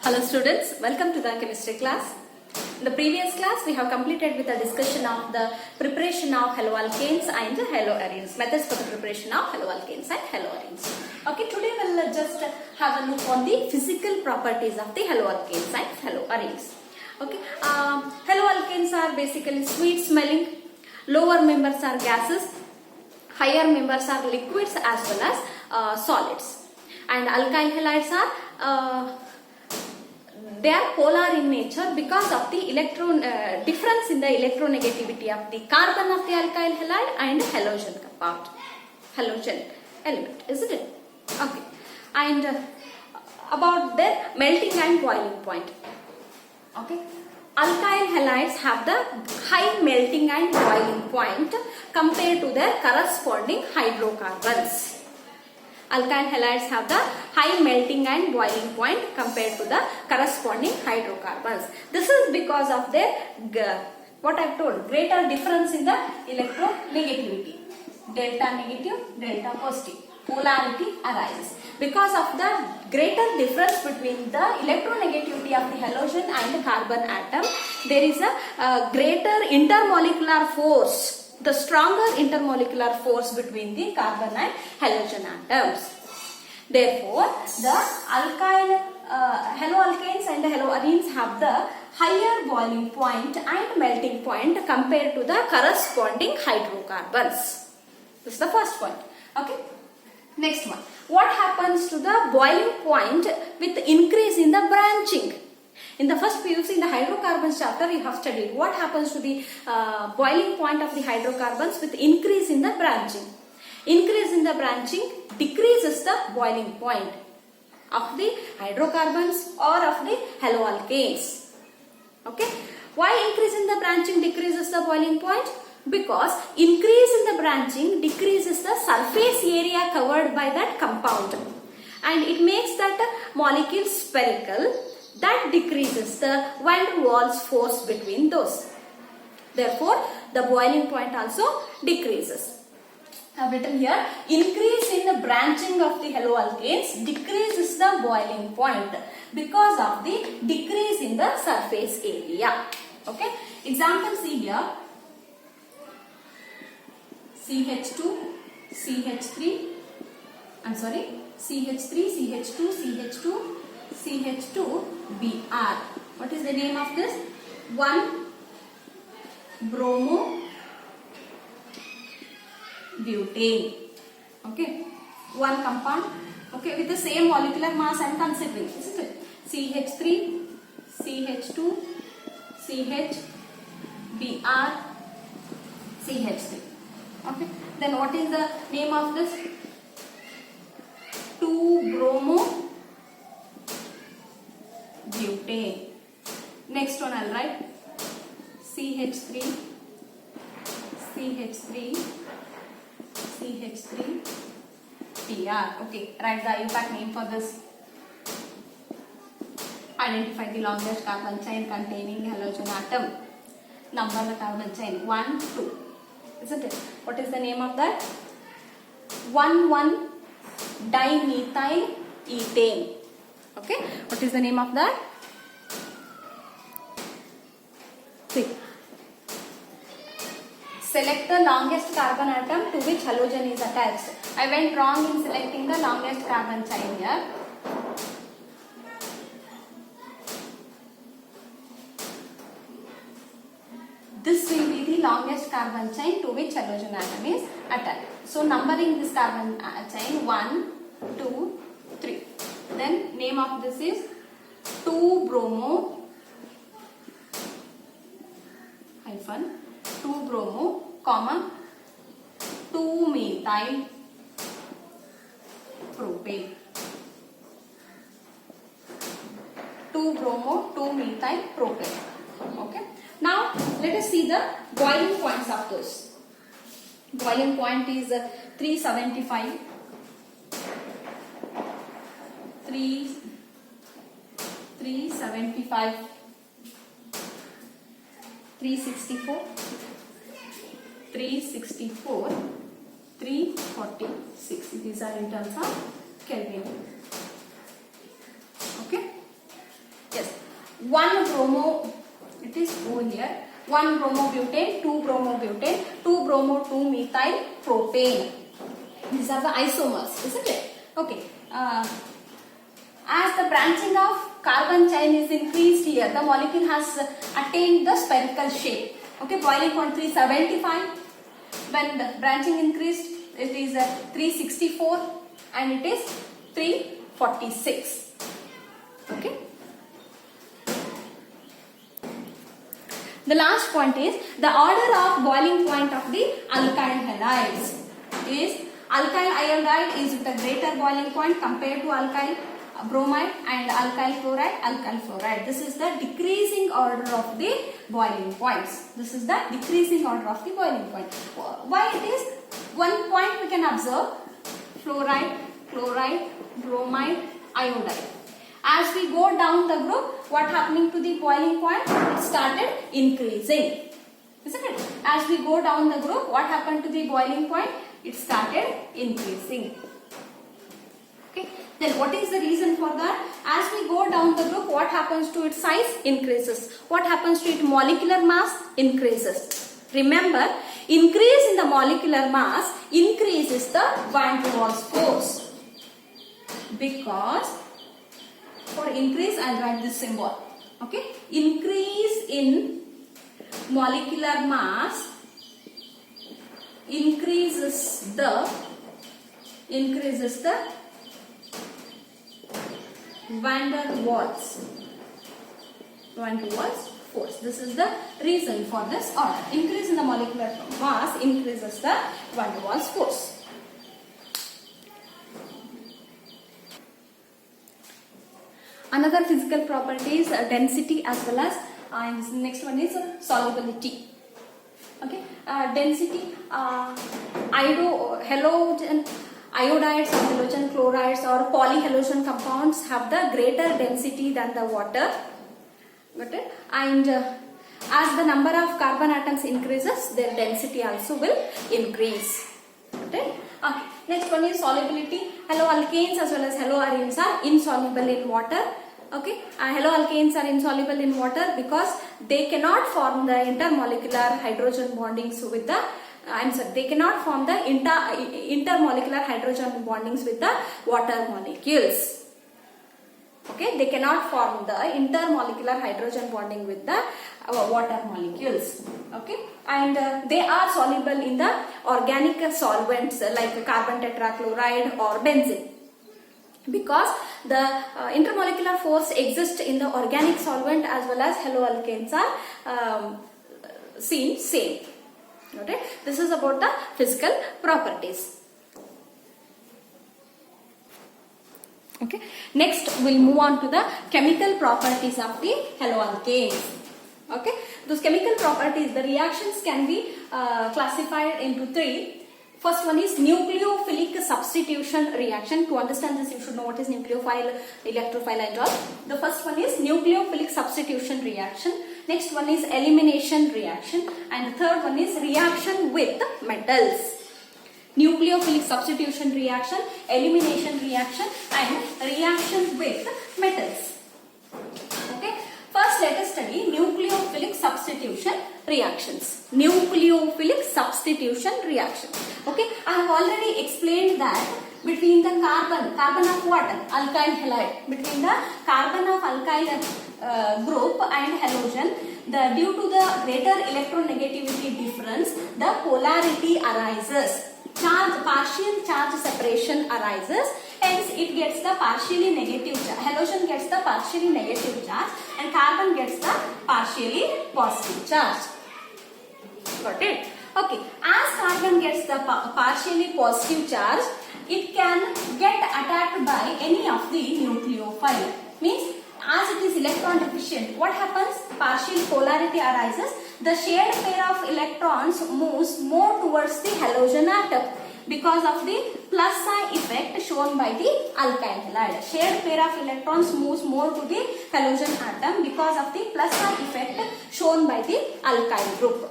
Hello students, welcome to the chemistry class. In the previous class we have completed with a discussion of the preparation of haloalkanes and haloarenes, methods for the preparation of haloalkanes and haloarenes. Okay, today we will just have a look on the physical properties of the haloalkanes and haloarenes. Okay, haloalkanes are basically sweet smelling, lower members are gases, higher members are liquids as well as solids, and alkyl halides are they are polar in nature because of the difference in the electronegativity of the carbon of the alkyl halide and halogen element, isn't it? Okay, and about their melting and boiling point. Okay, alkyl halides have the high melting and boiling point compared to their corresponding hydrocarbons. Alkyl halides have the high melting and boiling point compared to the corresponding hydrocarbons. This is because of their, what I have told, greater difference in the electronegativity. Delta negative, delta positive. Polarity arises. Because of the greater difference between the electronegativity of the halogen and the carbon atom, there is a greater intermolecular force. The stronger intermolecular force between the carbon and halogen atoms. Therefore, the haloalkanes and haloarenes have the higher boiling point and melting point compared to the corresponding hydrocarbons. This is the first point. Okay. Next one. What happens to the boiling point with increase in the branching? In the first PUC, in the hydrocarbons chapter, you have studied what happens to the boiling point of the hydrocarbons with increase in the branching. Increase in the branching decreases the boiling point of the hydrocarbons or of the haloalkanes. Okay. Why increase in the branching decreases the boiling point? Because increase in the branching decreases the surface area covered by that compound, and it makes that molecule spherical. That decreases the van der Waals force between those. Therefore, the boiling point also decreases. I have written here, increase in the branching of the haloalkanes decreases the boiling point because of the decrease in the surface area. Okay. Example see here. CH2, CH3, CH3, CH2, CH2, CH2, Br. What is the name of this? 1 bromo butane. Okay, one compound. Okay, with the same molecular mass I am considering, isn't it? CH3, CH2, CH, Br, CH3. Okay, then what is the name of this? 2 bromo butane. Next one I'll write CH3, CH3, CH3, Br. Okay, write the IUPAC name for this. Identify the longest carbon chain containing halogen atom. Number the carbon chain 1, 2. Isn't it? What is the name of that? 1,1 dimethyl ethane. Okay, what is the name of that? See. Select the longest carbon atom to which halogen is attached. I went wrong in selecting the longest carbon chain here. This will be the longest carbon chain to which halogen atom is attached. So, numbering this carbon chain 1, 2, 3. Then name of this is 2 bromo hyphen 2 bromo comma 2 methyl propane. 2 bromo 2 methyl propane. Okay. Now let us see the boiling points of those. Boiling point is 375. 375, 364, 364, 346. These are in terms of Kelvin. Okay. 1 bromo, it is O here, 1 bromobutane, 2 bromobutane, 2 bromo 2 methyl propane. These are the isomers, isn't it? Okay. As the branching of carbon chain is increased here, the molecule has attained the spherical shape. Okay, boiling point 375. When the branching increased, it is 364 and it is 346. Okay. The last point is the order of boiling point of the alkyl halides is alkyl iodide is with a greater boiling point compared to alkyl bromide and alkyl chloride, alkyl fluoride. This is the decreasing order of the boiling points. This is the decreasing order of the boiling point. Why it is? One point we can observe: fluoride, chloride, bromide, iodide. As we go down the group, what happening to the boiling point? It started increasing, isn't it? As we go down the group, what happened to the boiling point? It started increasing. Okay. Then what is the reason for that? As we go down the group, what happens to its size? Increases. What happens to its molecular mass? Increases. Remember, increase in the molecular mass increases the van der Waals force. Because for increase, I will write this symbol. Okay. Increase in molecular mass increases the van der Waals force. This is the reason for this order. Increase in the molecular mass increases the van der Waals force. Another physical property is density as well as next one is solubility. Okay, density, halogen iodides or halogen chlorides or polyhalogen compounds have the greater density than the water. Got it? And as the number of carbon atoms increases, their density also will increase. Okay. Next one is solubility. Haloalkanes as well as haloarenes are insoluble in water. Okay, haloalkanes are insoluble in water because they cannot form the intermolecular hydrogen bondings with the they cannot form the intermolecular hydrogen bondings with the water molecules. Okay, they cannot form the intermolecular hydrogen bonding with the water molecules. Okay, and they are soluble in the organic solvents like carbon tetrachloride or benzene. Because the intermolecular force exists in the organic solvent as well as haloalkanes are seen same. Okay, this is about the physical properties. Okay, next we'll move on to the chemical properties of the haloalkanes. Okay, those chemical properties, the reactions can be classified into three. First one is nucleophilic substitution reaction. To understand this, you should know what is nucleophile, electrophile and all. The first one is nucleophilic substitution reaction. Next one is elimination reaction. And the third one is reaction with metals. Nucleophilic substitution reaction, elimination reaction and reaction with metals. Okay. First let us study nucleophilic substitution reactions. Nucleophilic substitution reaction. Okay, I have already explained that between the carbon of what? Alkyl halide. Between the carbon of alkyl group and halogen, due to the greater electronegativity difference, the polarity arises. Partial charge separation arises. Hence, it gets the partially negative charge. Halogen gets the partially negative charge and carbon gets the partially positive charge. Got it? Okay. As carbon gets the partially positive charge, it can get attacked by any of the nucleophile. Means, as it is electron deficient, what happens? Partial polarity arises. The shared pair of electrons moves more towards the halogen atom because of the plus sign effect shown by the alkyl halide. Shared pair of electrons moves more to the halogen atom because of the plus sign effect shown by the alkyl group.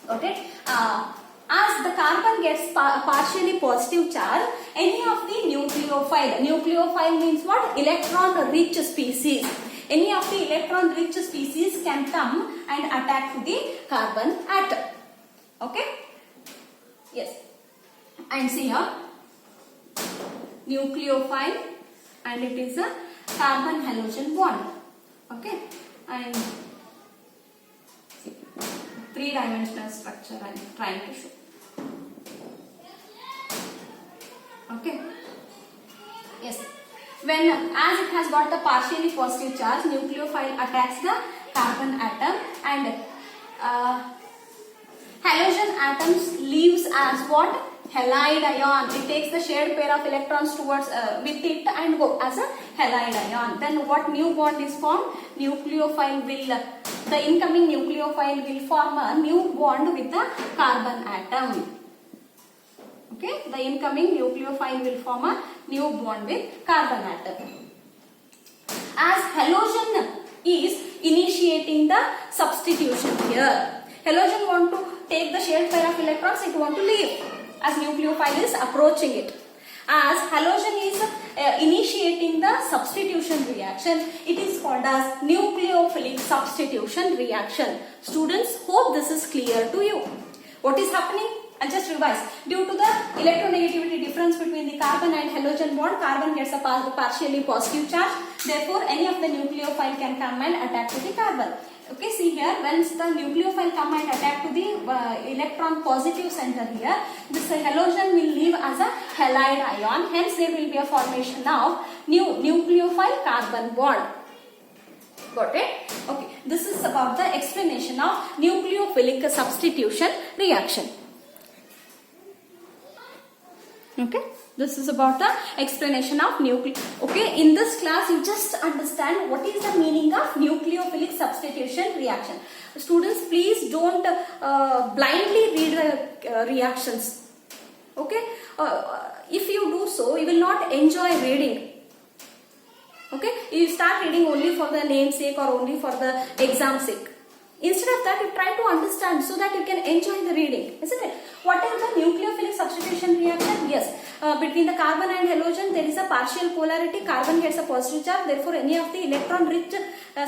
Okay. As the carbon gets partially positive charge, any of the nucleophile means what? Electron rich species. any of the electron rich species can come and attack to the carbon atom. Okay? Yes. And see here, nucleophile, and it is a carbon halogen bond. Okay? And see, three-dimensional structure I am trying to show. Okay? Yes. When, as it has got the partially positive charge, nucleophile attacks the carbon atom, and halogen atoms leaves as what? Halide ion. It takes the shared pair of electrons towards with it and go as a halide ion. Then what new bond is formed? Nucleophile will, the incoming nucleophile will form a new bond with the carbon atom. Okay, the incoming nucleophile will form a new bond with carbon atom. As halogen is initiating the substitution here. Halogen want to take the shared pair of electrons, it want to leave as nucleophile is approaching it. As halogen is initiating the substitution reaction, it is called as nucleophilic substitution reaction. Students, hope this is clear to you. What is happening? I'll just revise. Due to the electronegativity difference between the carbon and halogen bond, carbon gets a partially positive charge. Therefore, any of the nucleophile can come and attack to the carbon. Okay, see here, once the nucleophile come and attack to the electron positive center here, this halogen will leave as a halide ion. Hence, there will be a formation of new nucleophile carbon bond. Got it? Okay, this is about the explanation of nucleophilic substitution reaction. Okay, this is about the explanation of Okay, in this class you just understand what is the meaning of nucleophilic substitution reaction. Students, please don't blindly read the reactions. Okay, if you do so, you will not enjoy reading. Okay, you start reading only for the namesake or only for the exam sake. Instead of that, you try to understand so that you can enjoy the reading, isn't it? What is the nucleophilic substitution reaction? Yes, between the carbon and halogen, there is a partial polarity. Carbon gets a positive charge. Therefore, any of the electron-rich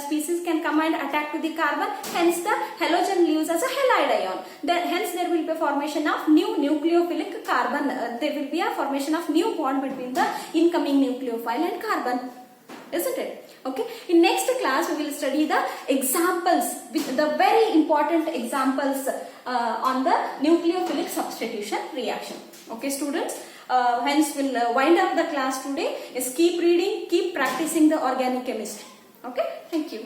species can come and attack to the carbon. Hence, the halogen leaves as a halide ion. Hence, there will be a formation of new nucleophilic carbon. There will be a formation of new bond between the incoming nucleophile and carbon. Isn't it? Okay. In next class, we will study the examples, with the very important examples on the nucleophilic substitution reaction. Okay, students. Hence, we'll wind up the class today. Is keep reading, keep practicing the organic chemistry. Okay. Thank you.